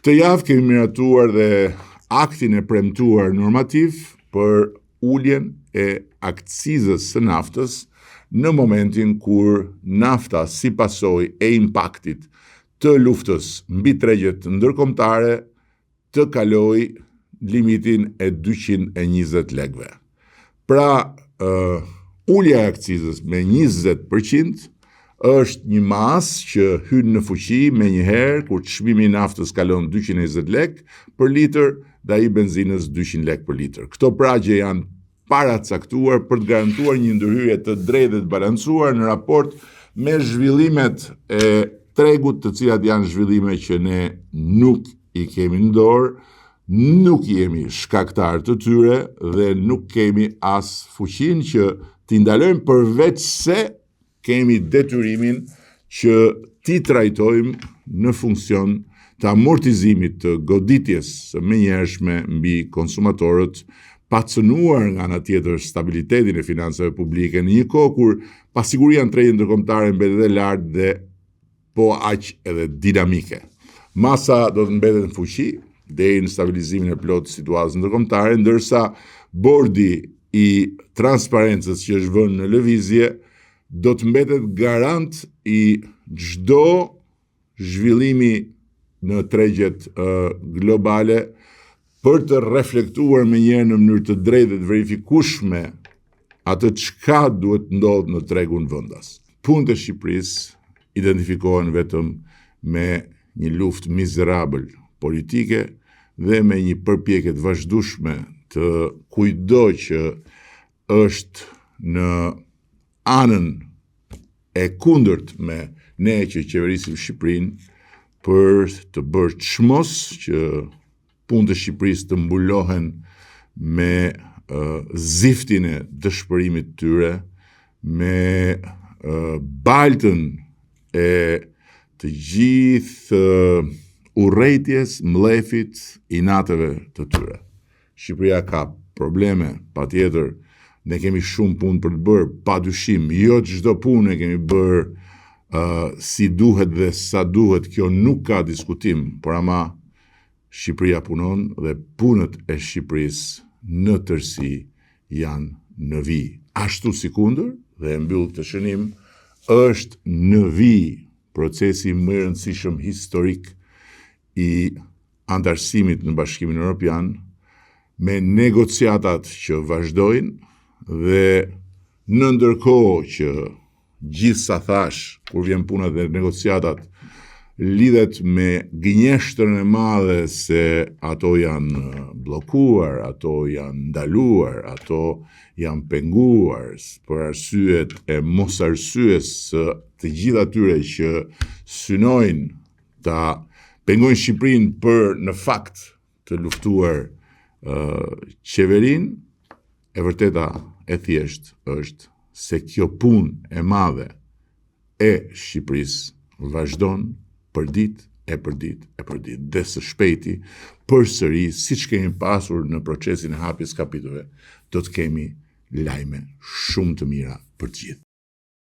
Këtë javë kemi miratuar dhe aktin e premtuar normativ për uljen e akcizës së naftës në momentin kur nafta si pasojë e impaktit të luftës mbi tregjet ndërkombëtare të kalojë limitin e 220 lekëve. Pra, ulja e akcizës me 20% është një masë që hyn në fuqi menjëherë kur çmimi i naftës kalon 220 lekë për litër dhe ai benzinës 200 lekë për litër. Këto pragje janë paracaktuar për të garantuar një ndërhyrje të drejtë dhe të balancuar në raport me zhvillimet e tregut, të cilat janë zhvillime që ne nuk i kemi në dorë, nuk jemi shkaktar të tyre dhe nuk kemi as fuqinë që t'i ndalojmë, përveç se kemi detyrimin që t'i trajtojmë në funksion të amortizimit të goditjes së menjëhershme mbi konsumatorët, pa cënuar nga ana tjetër stabilitetin e financave publike në një kohë kur pasiguria në tregjet ndërkombëtare mbetet e lartë dhe po aq edhe dinamike. Masa do të mbetet në fuqi deri në stabilizimin e plotë të situatës ndërkombëtare, ndërsa bordi i transparencës që është vënë në lëvizje do të mbetet garant i çdo zhvillimi në tregjet globale për të reflektuar menjëherë në mënyrë të drejtë dhe të verifikueshme atë çka duhet ndodhë në tregun vendas. Punët e Shqipërisë identifikohen vetëm me një luftë mizerabël politike dhe me një përpjekje të vazhdueshme të kujdo që është në anën e kundërt me ne që qeverisim Shqipërinë për të bërë çmos që punët e Shqipërisë të mbulohen me ziftin e dëshpërimit tyre, me baltën e të gjithë urrëties, mllefit, inateve të tyre. Shqipëria ka probleme, patjetër, ne kemi shumë punë për të bërë, padyshim, jo çdo punë e kemi bërë si duhet dhe sa duhet, kjo nuk ka diskutim, por ama Shqipëria punon dhe punët e Shqipërisë në tërësi janë në vijë. Ashtu sikundër, dhe e mbyll këtë shënim, është në vijë procesi më i rëndësishëm historik i antarësimit në Bashkimin Evropian, me negociatat që vazhdojnë dhe në ndërkohë që gjithsa thash, kur vjen puna dhe negociatat, lidhet me gënjeshtrën e madhe se ato janë bllokuar, ato janë ndaluar, ato janë penguar për arsyet e mos arsyes së të gjithë atyre që synojnë ta pengojnë Shqipërinë për në fakt të luftuar qeverinë, e vërteta e thjesht është se kjo punë e madhe e Shqipërisë vazhdon për ditë e për ditë, dhe së shpejti përsëri, siç kemi pasur në procesin e hapjes kapitujve, do të kemi lajme shumë të mira për të gjithë.